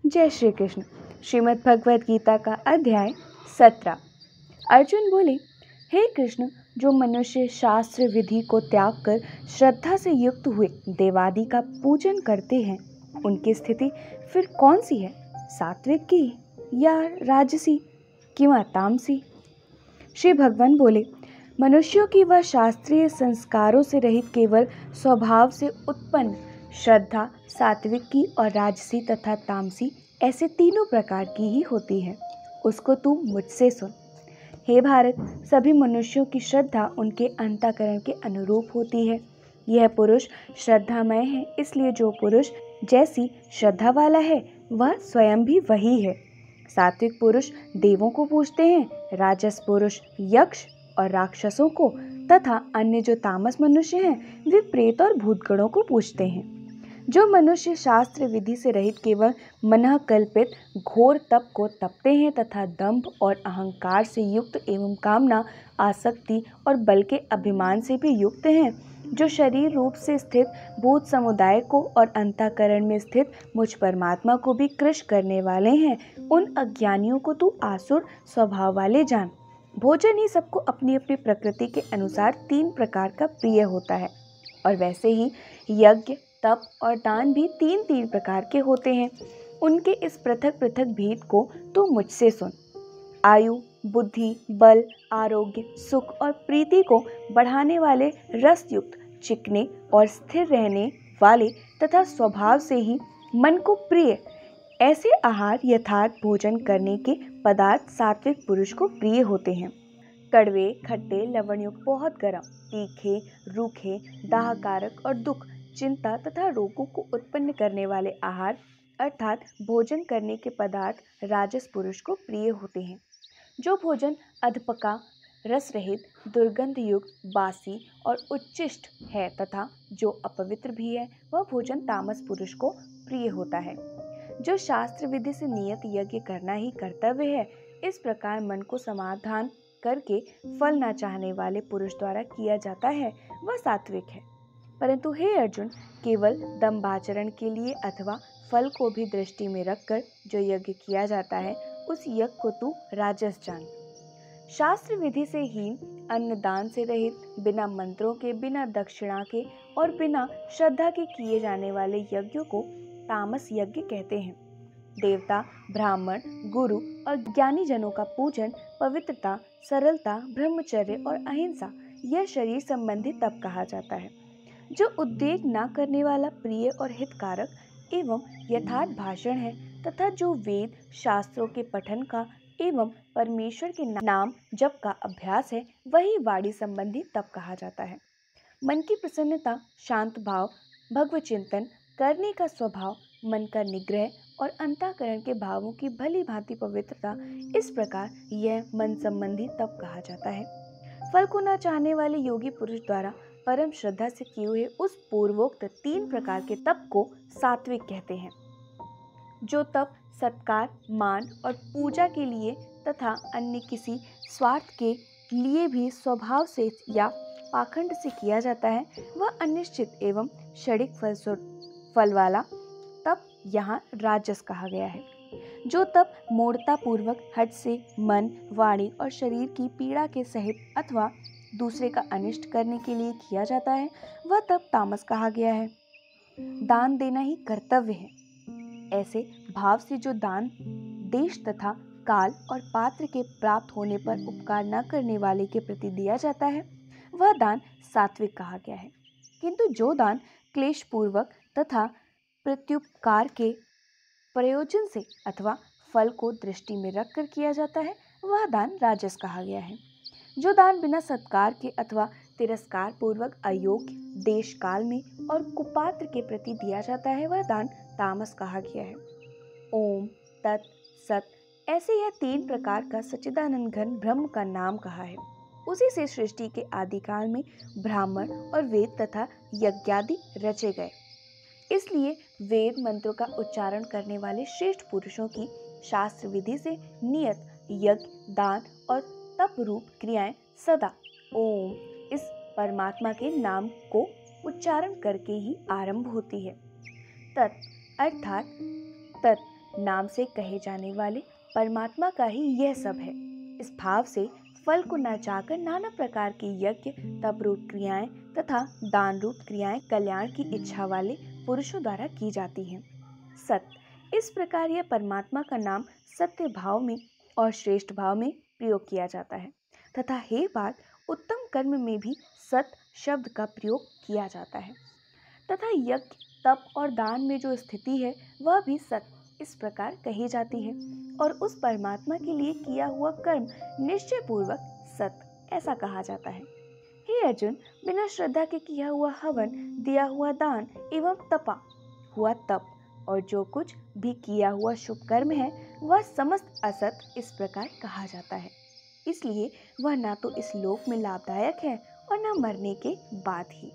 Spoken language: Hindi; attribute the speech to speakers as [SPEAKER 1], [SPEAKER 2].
[SPEAKER 1] जय श्री कृष्ण। श्रीमद् भगवद गीता का अध्याय 17। अर्जुन बोले, हे कृष्ण, जो मनुष्य शास्त्र विधि को त्याग कर श्रद्धा से युक्त हुए देवादि का पूजन करते हैं, उनकी स्थिति फिर कौन सी है? सात्विक की या राजसी कि तामसी? श्री भगवान बोले, मनुष्यों की वह शास्त्रीय संस्कारों से रहित केवल स्वभाव से उत्पन्न श्रद्धा सात्विक की और राजसी तथा तामसी ऐसे तीनों प्रकार की ही होती है। उसको तू मुझसे सुन। हे भारत, सभी मनुष्यों की श्रद्धा उनके अंतःकरण के अनुरूप होती है। यह पुरुष श्रद्धामय है, इसलिए जो पुरुष जैसी श्रद्धा वाला है वह स्वयं भी वही है। सात्विक पुरुष देवों को पूजते हैं, राजस पुरुष यक्ष और राक्षसों को तथा अन्य जो तामस मनुष्य हैं वे प्रेत और भूतगणों को पूजते हैं। जो मनुष्य शास्त्र विधि से रहित केवल मनः कल्पित घोर तप को तपते हैं तथा दंभ और अहंकार से युक्त एवं कामना आसक्ति और बल के अभिमान से भी युक्त हैं, जो शरीर रूप से स्थित भूत समुदाय को और अंतःकरण में स्थित मुझ परमात्मा को भी कृश करने वाले हैं, उन अज्ञानियों को तू आसुर स्वभाव वाले जान। भोजन ही सबको अपनी अपनी प्रकृति के अनुसार तीन प्रकार का प्रिय होता है, और वैसे ही यज्ञ तप और दान भी तीन तीन प्रकार के होते हैं। उनके इस पृथक पृथक भेद को तू मुझसे सुन। आयु, बुद्धि, बल, आरोग्य, सुख और प्रीति को बढ़ाने वाले रस युक्त, चिकने और स्थिर रहने वाले तथा स्वभाव से ही मन को प्रिय ऐसे आहार यथार्थ भोजन करने के पदार्थ सात्विक पुरुष को प्रिय होते हैं। कड़वे, खट्टे, लवणयुक्त, बहुत गर्म, तीखे, रूखे, दाहकारक और दुख, चिंता तथा रोगों को उत्पन्न करने वाले आहार अर्थात भोजन करने के पदार्थ राजस पुरुष को प्रिय होते हैं। जो भोजन अधपका, रस रहित, दुर्गंध युक्त, बासी और उच्छिष्ट है तथा जो अपवित्र भी है, वह भोजन तामस पुरुष को प्रिय होता है। जो शास्त्र विधि से नियत यज्ञ करना ही कर्तव्य है, इस प्रकार मन को समाधान करके फल न चाहने वाले पुरुष द्वारा किया जाता है, वह सात्विक है। परंतु हे अर्जुन, केवल दंभाचरण के लिए अथवा फल को भी दृष्टि में रखकर जो यज्ञ किया जाता है, उस यज्ञ को तू राजस जान। शास्त्र विधि से हीन, अन्नदान से रहित, बिना मंत्रों के, बिना दक्षिणा के और बिना श्रद्धा के किए जाने वाले यज्ञों को तामस यज्ञ कहते हैं। देवता, ब्राह्मण, गुरु और ज्ञानी जनों का पूजन, पवित्रता, सरलता, ब्रह्मचर्य और अहिंसा, यह शरीर संबंधी तप कहा जाता है। जो उद्वेग न करने वाला प्रिय और हितकारक एवं यथार्थ भाषण है तथा जो वेद शास्त्रों के पठन का एवं परमेश्वर के नाम जप का अभ्यास है, वही वाणी संबंधी तप कहा जाता है। मन की प्रसन्नता, शांत भाव, भगवत चिंतन करने का स्वभाव, मन का निग्रह और अंतःकरण के भावों की भली भांति पवित्रता, इस प्रकार यह मन संबंधी तप कहा जाता है। फल को न चाहने वाले योगी पुरुष द्वारा परम श्रद्धा से किए हुए उस पूर्वोक्त तीन प्रकार के तप को सात्विक कहते हैं। जो तप सत्कार, मान और पूजा के लिए तथा अन्य किसी स्वार्थ के लिए भी स्वभाव से या पाखंड से किया जाता है, वह अनिश्चित एवं क्षणिक फल वाला तप यहाँ राजस कहा गया है। जो तप मूढ़ता पूर्वक हठ से मन, वाणी और शरीर की पीड़ा के सहित अथवा दूसरे का अनिष्ट करने के लिए किया जाता है, वह तप तामस कहा गया है। दान देना ही कर्तव्य है, ऐसे भाव से जो दान देश तथा काल और पात्र के प्राप्त होने पर उपकार न करने वाले के प्रति दिया जाता है, वह दान सात्विक कहा गया है। किंतु जो दान क्लेश पूर्वक तथा प्रत्युपकार के प्रयोजन से अथवा फल को दृष्टि में रखकर किया जाता है, वह दान राजस कहा गया है। जो दान बिना सत्कार के अथवा तिरस्कार पूर्वक अयोग्य, देश काल में और कुपात्र के प्रति दिया जाता है, वह दान तामस कहा गया है। ओम, तत्, सत ऐसे यह तीन प्रकार का सच्चिदानंद घन ब्रह्म का नाम कहा है। उसी से सृष्टि के आदिकाल में ब्राह्मण और वेद तथा यज्ञादि रचे गए। इसलिए वेद मंत्रों का उच्चारण करने वाले श्रेष्ठ पुरुषों की शास्त्र विधि से नियत यज्ञ, दान और तप रूप क्रियाएं सदा ओम इस परमात्मा के नाम को उच्चारण करके ही आरंभ होती है। तत् अर्थात तत् नाम से कहे जाने वाले परमात्मा का ही यह सब है। इस भाव से फल को न चाहकर नाना प्रकार के यज्ञ, तप रूप क्रियाएं तथा दान रूप क्रियाएं कल्याण की इच्छा वाले पुरुषों द्वारा की जाती हैं। सत्य, इस प्रकार यह परमात्मा का नाम सत्य भाव में और श्रेष्ठ भाव में प्रयोग किया जाता है तथा हे बात, उत्तम कर्म में भी सत्य शब्द का प्रयोग किया जाता है तथा यज्ञ, तप और दान में जो स्थिति है वह भी सत्य इस प्रकार कही जाती है और उस परमात्मा के लिए किया हुआ कर्म निश्चय पूर्वक सत्य ऐसा कहा जाता है। हे अर्जुन, बिना श्रद्धा के किया हुआ हवन, दिया हुआ दान एवं तपा हुआ तप और जो कुछ भी किया हुआ शुभ कर्म है वह समस्त असत इस प्रकार कहा जाता है। इसलिए वह ना तो इस लोक में लाभदायक है और न मरने के बाद ही।